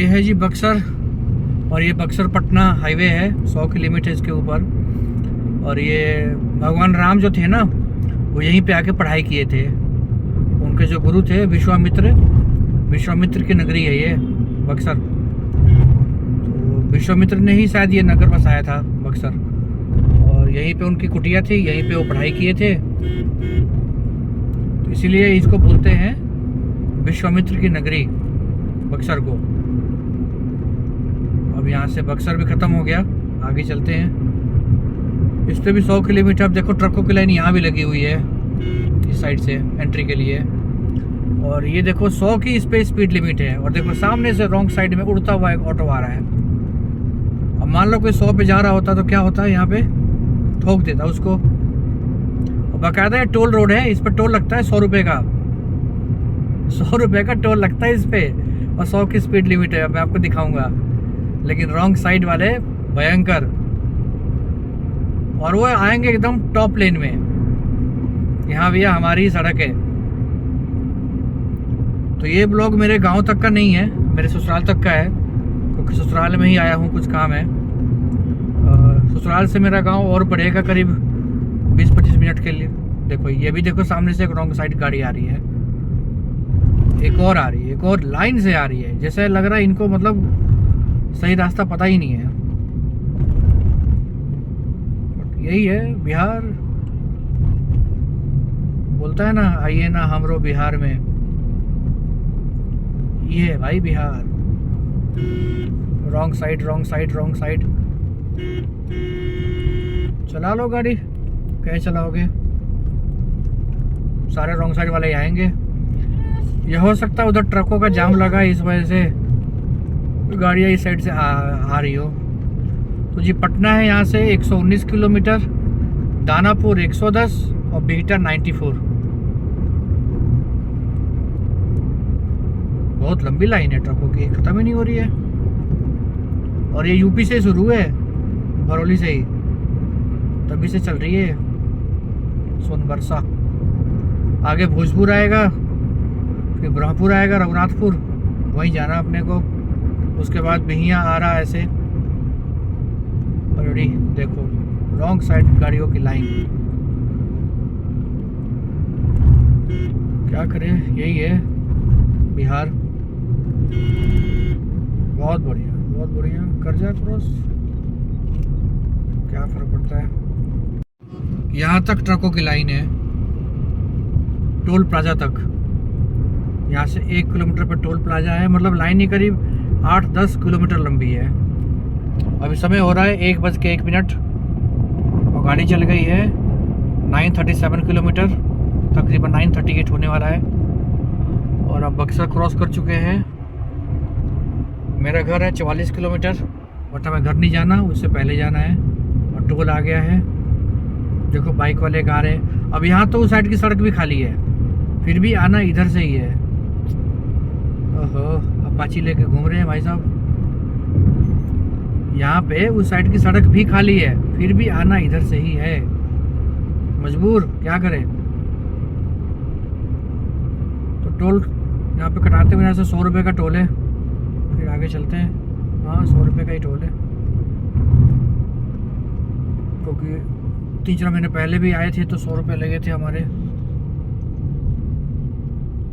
ये है जी बक्सर, और ये बक्सर पटना हाईवे है, 100 किलोमीटर इसके ऊपर। और ये भगवान राम जो थे ना, वो यहीं पे आके पढ़ाई किए थे। उनके जो गुरु थे विश्वामित्र की नगरी है ये बक्सर। तो विश्वामित्र ने ही शायद ये नगर बसाया था बक्सर, और यहीं पे उनकी कुटिया थी, यहीं पे वो पढ़ाई किए थे। तो इसीलिए इसको बोलते हैं विश्वामित्र की नगरी बक्सर को। अब यहाँ से बक्सर भी ख़त्म हो गया, आगे चलते हैं। इस पे भी 100 किलोमीटर। अब देखो ट्रकों की लाइन यहाँ भी लगी हुई है इस साइड से एंट्री के लिए। और ये देखो 100 की इस पे स्पीड लिमिट है। और देखो सामने से रॉन्ग साइड में उड़ता हुआ एक ऑटो आ रहा है। अब मान लो कोई 100 पे जा रहा होता तो क्या होता है, यहाँ पे ठोक देता उसको। और बाकायदा टोल रोड है, इस पर टोल लगता है 100 रुपये का। 100 रुपये का टोल लगता है इस पे, और 100 की स्पीड लिमिट है। मैं आपको दिखाऊंगा। लेकिन रॉन्ग साइड वाले भयंकर, और वो आएंगे एकदम टॉप लेन में। यहाँ भैया हमारी सड़क है। तो ये ब्लॉग मेरे गांव तक का नहीं है, मेरे ससुराल तक का है, क्योंकि ससुराल में ही आया हूँ, कुछ काम है। ससुराल से मेरा गांव और पड़ेगा करीब 20-25 मिनट के लिए। देखो ये भी देखो सामने से एक रॉन्ग साइड गाड़ी आ रही है, एक और आ रही है, एक और लाइन से आ रही है। जैसे लग रहा है इनको मतलब सही रास्ता पता ही नहीं है। यही है बिहार, बोलता है ना आइए ना हमरो बिहार में। ये है भाई Bihar. Wrong side, wrong side, wrong side. चला लो गाड़ी, क्या चलाओगे, सारे रॉन्ग साइड वाले ही आएंगे। यह हो सकता है उधर ट्रकों का जाम लगा है, इस वजह से गाड़ियाँ इस साइड से आ रही हो। तो जी पटना है यहाँ से 119 किलोमीटर, दानापुर 110 और बिहटा 94। बहुत लंबी लाइन है ट्रकों की, ख़त्म ही नहीं हो रही है। और ये यूपी से शुरू है, भरौली से ही, तभी से चल रही है सोनबरसा। आगे भोजपुर आएगा, फिर ब्रह्मपुर आएगा, रघुनाथपुर, वहीं जाना अपने को। उसके बाद बिहिया आ रहा है ऐसे। ऑलरेडी देखो रॉन्ग साइड गाड़ियों की लाइन। क्या करें, यही है बिहार। बहुत बढ़िया, बहुत बढ़िया। कर जाए क्रॉस, क्या फर्क पड़ता है। यहाँ तक ट्रकों की लाइन है, टोल प्लाजा तक। यहाँ से 1 किलोमीटर पर टोल प्लाजा है, मतलब लाइन ही करीब 8-10 किलोमीटर लंबी है। अभी समय हो रहा है 1:01 और गाड़ी चल गई है 937 किलोमीटर, तकरीबन 938 होने वाला है। और अब बक्सर क्रॉस कर चुके हैं। मेरा घर है 44 किलोमीटर, बट हमें घर नहीं जाना, उससे पहले जाना है। और टोल आ गया है, देखो बाइक वाले आ रहे हैं। अब यहाँ तो उस साइड की सड़क भी खाली है, फिर भी आना इधर से ही है। ओहो, अपाची लेके घूम रहे हैं भाई साहब। यहाँ पे उस साइड की सड़क भी खाली है, फिर भी आना इधर से ही है। मजबूर, क्या करें। तो टोल यहाँ पे कटाते हुए यहाँ से 100 रुपये का टोल है। फिर आगे चलते हैं। हाँ 100 रुपये का ही टोल है, क्योंकि 3-4 महीने पहले भी आए थे तो 100 रुपये लगे थे हमारे,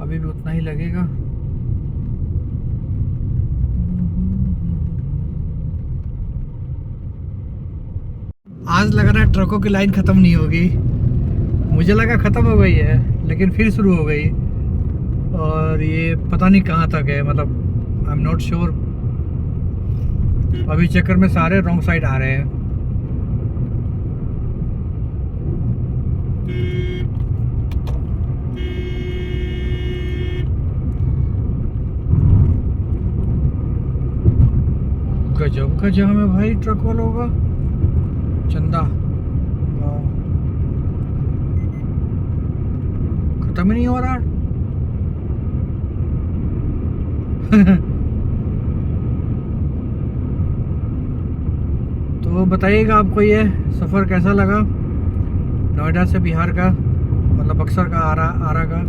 अभी भी उतना ही लगेगा। आज लग रहा है ट्रकों की लाइन ख़त्म नहीं होगी। मुझे लगा ख़त्म हो गई है, लेकिन फिर शुरू हो गई। और ये पता नहीं कहाँ तक है, मतलब आई एम नॉट श्योर। अभी चक्कर में सारे रॉन्ग साइड आ रहे हैं। गजब का जाम है भाई ट्रक वालों का। चंदा खत्म ही नहीं हो रहा। तो बताइएगा आपको ये सफ़र कैसा लगा, नोएडा से बिहार का, मतलब बक्सर का, आरा का।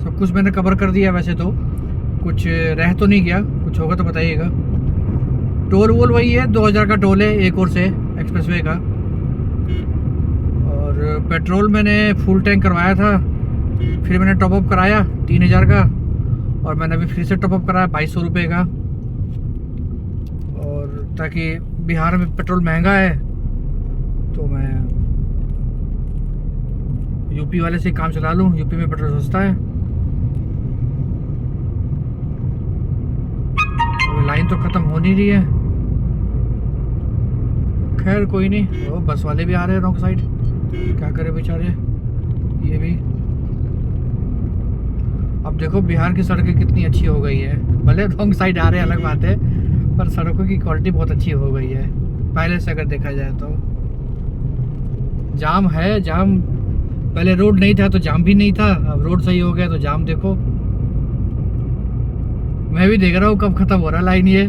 सब कुछ मैंने कवर कर दिया। वैसे तो कुछ रह तो नहीं गया, कुछ होगा तो बताइएगा। टोल वोल वही है, 2000 का टोल है एक और से एक्सप्रेसवे का। और पेट्रोल मैंने फुल टैंक करवाया था, फिर मैंने टॉपअप कराया 3000 का, और मैंने अभी फिर से टॉपअप कराया 2200 रुपये का। और ताकि बिहार में पेट्रोल महंगा है तो मैं यूपी वाले से काम चला लूँ, यूपी में पेट्रोल सस्ता है। लाइन तो ख़त्म हो नहीं रही है। खैर कोई नहीं, वो बस वाले भी आ रहे हैं रॉन्ग साइड, क्या करे बेचारे ये भी। अब देखो बिहार की सड़कें कितनी अच्छी हो गई है, भले रॉन्ग साइड आ रहे हैं अलग बात है, पर सड़कों की क्वालिटी बहुत अच्छी हो गई है पहले से अगर देखा जाए तो। जाम है, जाम पहले रोड नहीं था तो जाम भी नहीं था, अब रोड सही हो गया तो जाम देखो। मैं भी देख रहा हूँ कब खत्म हो रहा है लाइन ये।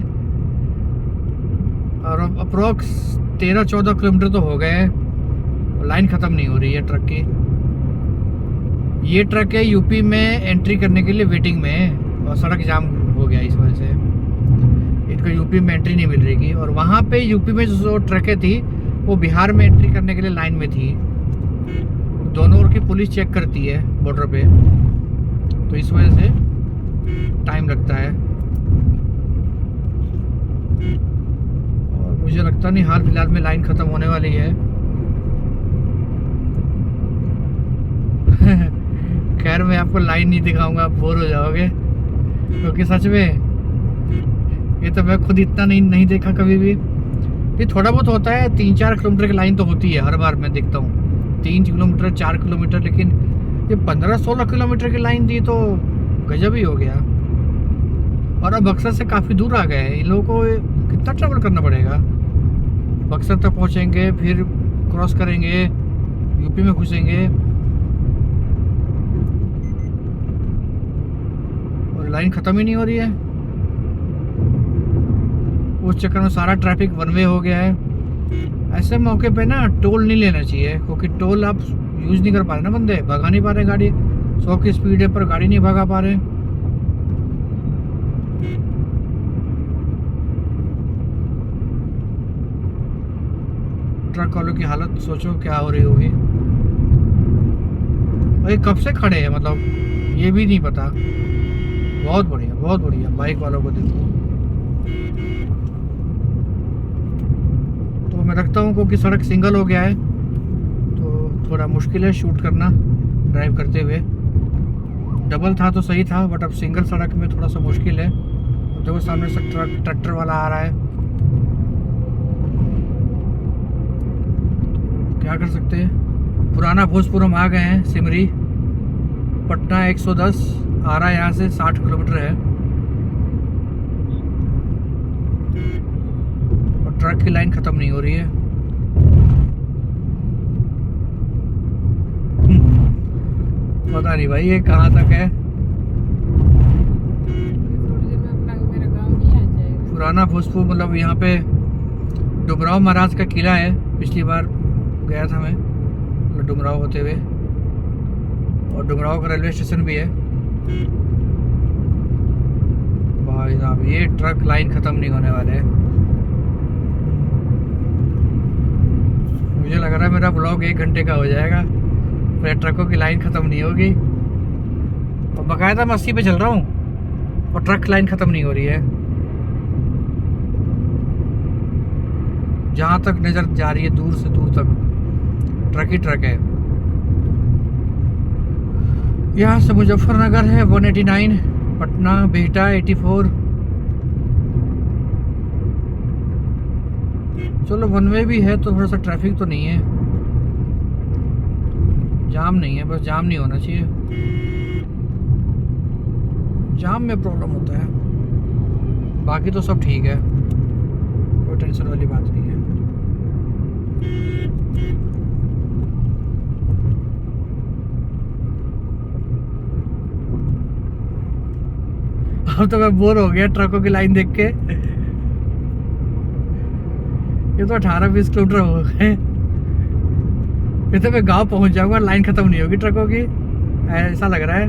और अब अप्रोक्स 13-14 किलोमीटर तो हो गए हैं, लाइन ख़त्म नहीं हो रही है ट्रक की। ये ट्रक है यूपी में एंट्री करने के लिए वेटिंग में है, और सड़क जाम हो गया इस वजह से इनको यूपी में एंट्री नहीं मिल रही थी। और वहाँ पे यूपी में जो ट्रकें थी वो बिहार में एंट्री करने के लिए लाइन में थी। दोनों ओर की पुलिस चेक करती है बॉर्डर पे, तो इस वजह से टाइम लगता है। और मुझे लगता नहीं हाल फिलहाल में लाइन ख़त्म होने वाली है। खैर मैं आपको लाइन नहीं दिखाऊंगा, आप बोर हो जाओगे, क्योंकि सच में ये तो मैं खुद इतना नहीं देखा कभी भी। ये थोड़ा बहुत होता है, 3-4 किलोमीटर की लाइन तो होती है हर बार, मैं देखता हूँ 3 किलोमीटर 4 किलोमीटर, लेकिन ये 15-16 किलोमीटर की लाइन दी तो गजब ही हो गया। और अब बक्सर से काफ़ी दूर आ गए हैं, इन लोगों को कितना ट्रैवल करना पड़ेगा। बक्सर तक पहुँचेंगे, फिर क्रॉस करेंगे, यूपी में घुसेंगे, और लाइन ख़त्म ही नहीं हो रही है। उस चक्कर में सारा ट्रैफिक वन वे हो गया है। ऐसे मौके पे ना टोल नहीं लेना चाहिए, क्योंकि टोल आप यूज़ नहीं कर पा रहे ना, बंदे भगा नहीं पा रहे गाड़ी, 100 की स्पीड है पर गाड़ी नहीं भगा पा रहे। ट्रक वालों की हालत सोचो क्या हो रही होगी। और ये कब से खड़े हैं, मतलब ये भी नहीं पता। बहुत बढ़िया, बहुत बढ़िया। बाइक वालों को देखो, तो मैं रखता हूँ क्योंकि सड़क सिंगल हो गया है तो थोड़ा मुश्किल है शूट करना ड्राइव करते हुए। डबल था तो सही था, बट अब सिंगल सड़क में थोड़ा सा मुश्किल है। देखो सामने से ट्रैक्टर वाला आ रहा है, क्या कर सकते हैं। पुराना भोजपुरम आ गए हैं, सिमरी पटना 110 आ रहा है, यहाँ से 60 किलोमीटर है। और ट्रक की लाइन ख़त्म नहीं हो रही है। पता नहीं भाई ये कहाँ तक है। पुराना भोजपुर मतलब यहाँ पे डुमराव महाराज का किला है, पिछली बार गया था मैं डुमराव होते हुए, और डुमराव का रेलवे स्टेशन भी है। भाई साहब ये ट्रक लाइन ख़त्म नहीं होने वाले है। मुझे लग रहा है मेरा ब्लॉग 1 घंटे का हो जाएगा, फिर ट्रकों की लाइन ख़त्म नहीं होगी। और बाकायदा मैं 80 पे चल रहा हूँ और ट्रक लाइन ख़त्म नहीं हो रही है। जहाँ तक नज़र जा रही है दूर से दूर तक ट्रक ही ट्रक है। यहाँ से मुजफ्फरनगर है 189, पटना बिहटा 84। चलो वन वे भी है तो थोड़ा सा ट्रैफिक तो नहीं है, जाम नहीं है, बस जाम नहीं होना चाहिए। जाम में प्रॉब्लम होता है, बाकी तो सब ठीक है, कोई टेंशन वाली बात नहीं है। अब तो मैं बोर हो गया ट्रकों की लाइन देख के। ये तो 18-20 किलोमीटर हो गए, ये तो मैं गांव पहुंच जाऊंगा, लाइन खत्म नहीं होगी ट्रकों की, ऐसा लग रहा है।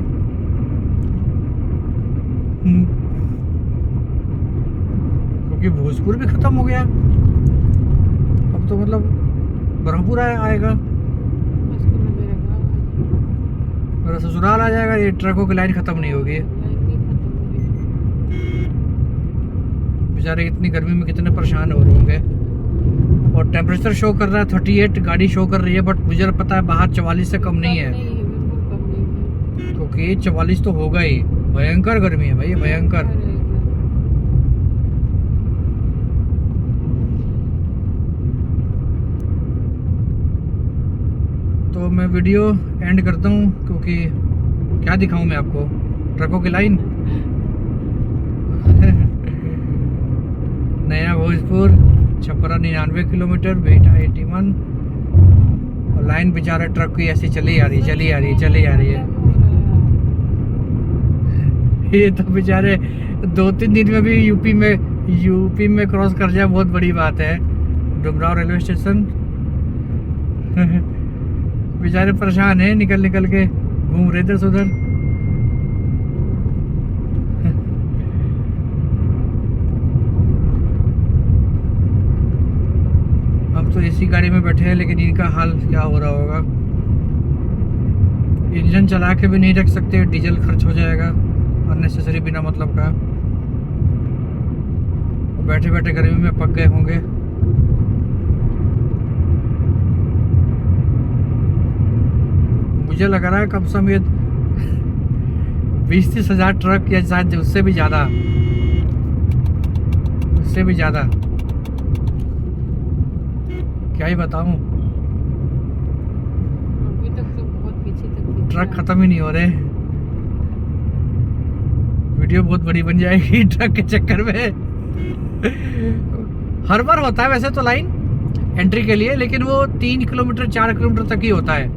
क्योंकि भोजपुर भी खत्म हो गया, अब तो मतलब ब्रह्मपुर आएगा, मेरा ससुराल आ जाएगा। ये ट्रकों की लाइन खत्म नहीं होगी। बेचारे इतनी गर्मी में कितने परेशान हो रहे होंगे। और टेम्परेचर शो कर रहा है 38, गाड़ी शो कर रही है, बट मुझे पता है बाहर 44 से कम नहीं है, क्योंकि 44 तो होगा ही। भयंकर गर्मी है भाई, भयंकर। तो मैं वीडियो एंड करता हूँ, क्योंकि क्या दिखाऊं मैं आपको, ट्रकों की लाइन। नया भोजपुर, छपरा 99 किलोमीटर, बेटा 81, और लाइन बेचारा ट्रक की ऐसी चली आ रही है। ये तो बेचारे 2-3 दिन में भी यूपी में क्रॉस कर जाए, बहुत बड़ी बात है। Dumraon railway station. बेचारे परेशान है, निकल के घूम रहे इधर से उधर। हम तो एसी गाड़ी में बैठे हैं, लेकिन इनका हाल क्या हो रहा होगा। इंजन चला के भी नहीं रख सकते, डीजल खर्च हो जाएगा अननेसेसरी, बिना मतलब का। बैठे बैठे गर्मी में पक गए होंगे। मुझे लग रहा है कम से कम ये 20-30 हज़ार ट्रक, या शायद उससे भी ज़्यादा, क्या ही बताऊं। अभी तक तो बहुत पीछे तक ट्रक खत्म ही नहीं हो रहे। वीडियो बहुत बड़ी बन जाएगी ट्रक के चक्कर में। हर बार होता है वैसे तो लाइन एंट्री के लिए, लेकिन वो 3 किलोमीटर 4 किलोमीटर तक ही होता है,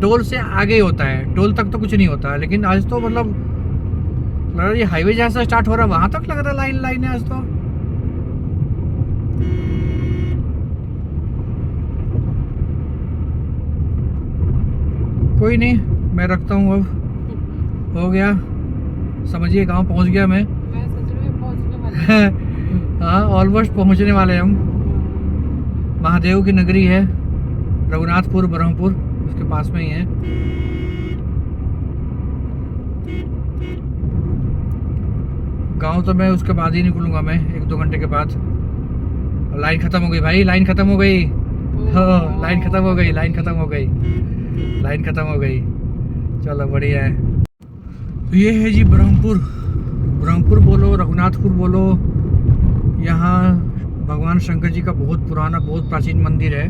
टोल से आगे ही होता है। टोल तक तो कुछ नहीं होता है, लेकिन आज तो मतलब लग रहा है ये हाईवे जहाँ से स्टार्ट हो रहा है वहां तक लग रहा है लाइन है आज तो। कोई नहीं, मैं रखता हूँ, अब हो गया। समझिए कहाँ पहुँच गया मैं। सच में पहुंचने वाले। हाँ, ऑलमोस्ट पहुँचने वाले हम। महादेव की नगरी है रघुनाथपुर, ब्रह्मपुर उसके पास में ही है। गांव तो मैं उसके बाद ही निकलूंगा, मैं 1-2 घंटे के बाद। लाइन खत्म हो गई भाई, लाइन खत्म हो गई। लाइन खत्म हो गई। चलो बढ़िया है। तो ये है जी ब्रह्मपुर बोलो, रघुनाथपुर बोलो। यहाँ भगवान शंकर जी का बहुत पुराना, बहुत प्राचीन मंदिर है,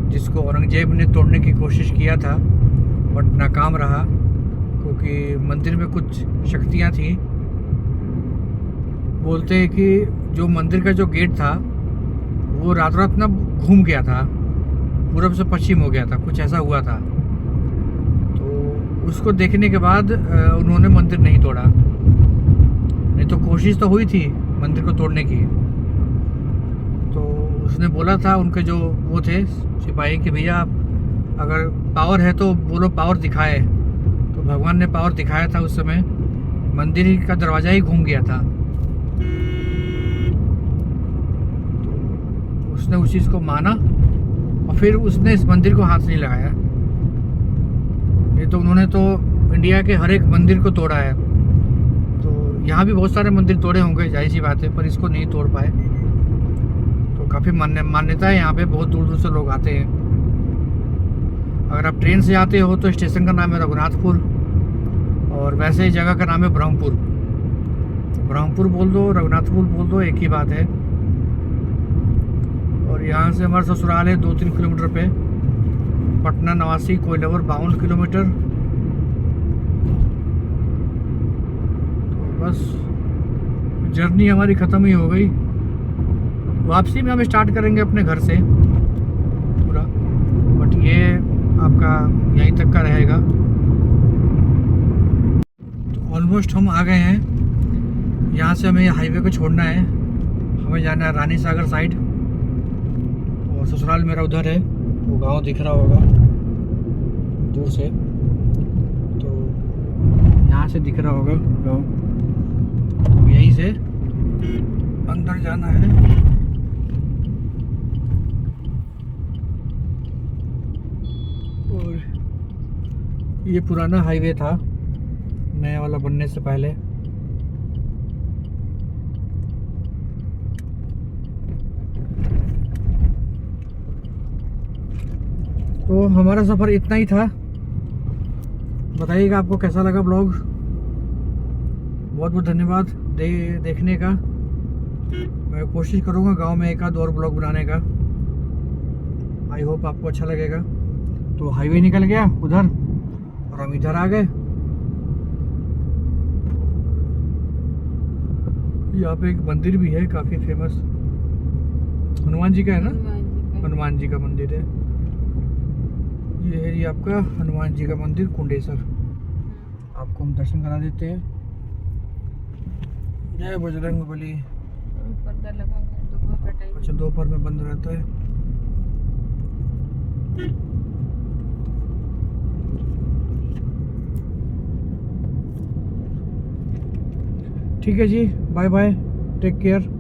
जिसको औरंगजेब ने तोड़ने की कोशिश किया था, बट नाकाम रहा, क्योंकि मंदिर में कुछ शक्तियाँ थी। बोलते हैं कि जो मंदिर का जो गेट था वो रात ना घूम गया था, पूरब से पश्चिम हो गया था, कुछ ऐसा हुआ था। तो उसको देखने के बाद उन्होंने मंदिर नहीं तोड़ा, नहीं तो कोशिश तो हुई थी मंदिर को तोड़ने की। तो उसने बोला था उनके जो वो थे सिपाही कि भैया अगर पावर है तो बोलो, पावर दिखाए। तो भगवान ने पावर दिखाया था उस समय, मंदिर का दरवाज़ा ही घूम गया था। तो उसने उस चीज़ को माना और फिर उसने इस मंदिर को हाथ नहीं लगाया। नहीं तो उन्होंने तो इंडिया के हर एक मंदिर को तोड़ा है। तो यहाँ भी बहुत सारे मंदिर तोड़े होंगे, जाहिर सी बात है, पर इसको नहीं तोड़ पाए। तो काफ़ी मान्यता है यहाँ पे, बहुत दूर दूर से लोग आते हैं। अगर आप ट्रेन से आते हो तो स्टेशन का नाम है रघुनाथपुर, और वैसे ही जगह का नाम है ब्रह्मपुर। ब्रह्मपुर बोल दो, रघुनाथपुर बोल दो, एक ही बात है। और यहाँ से हमारा ससुराल है 2-3 किलोमीटर पे। पटना नवासी कोइलवर 52 किलोमीटर। तो बस जर्नी हमारी ख़त्म ही हो गई। वापसी में हम स्टार्ट करेंगे अपने घर से पूरा, बट ये आपका यहीं तक का रहेगा। तो ऑलमोस्ट हम आ गए हैं। यहाँ से हमें हाईवे को छोड़ना है, हमें जाना है रानी सागर साइड, और ससुराल मेरा उधर है। वो गांव दिख रहा होगा दूर से, तो यहाँ से दिख रहा होगा गांव। से अंदर जाना है। और ये पुराना हाईवे था नया वाला बनने से पहले। तो हमारा सफ़र इतना ही था। बताइएगा आपको कैसा लगा ब्लॉग। बहुत बहुत धन्यवाद देखने का। मैं कोशिश करूँगा गांव में एक आध और ब्लॉग बनाने का। आई होप आपको अच्छा लगेगा। तो हाईवे निकल गया उधर और हम इधर आ गए। यहाँ पे एक मंदिर भी है काफ़ी फेमस, हनुमान जी का है ना। हनुमान जी का मंदिर है ये। है ये आपका हनुमान जी का मंदिर कुंडेसर। आपको हम दर्शन करा देते हैं। जय बजरंग बली। पर्दा लगा हुआ है, दोपहर का टाइम। अच्छा दोपहर में बंद रहता है। ठीक है जी, बाय बाय, टेक केयर।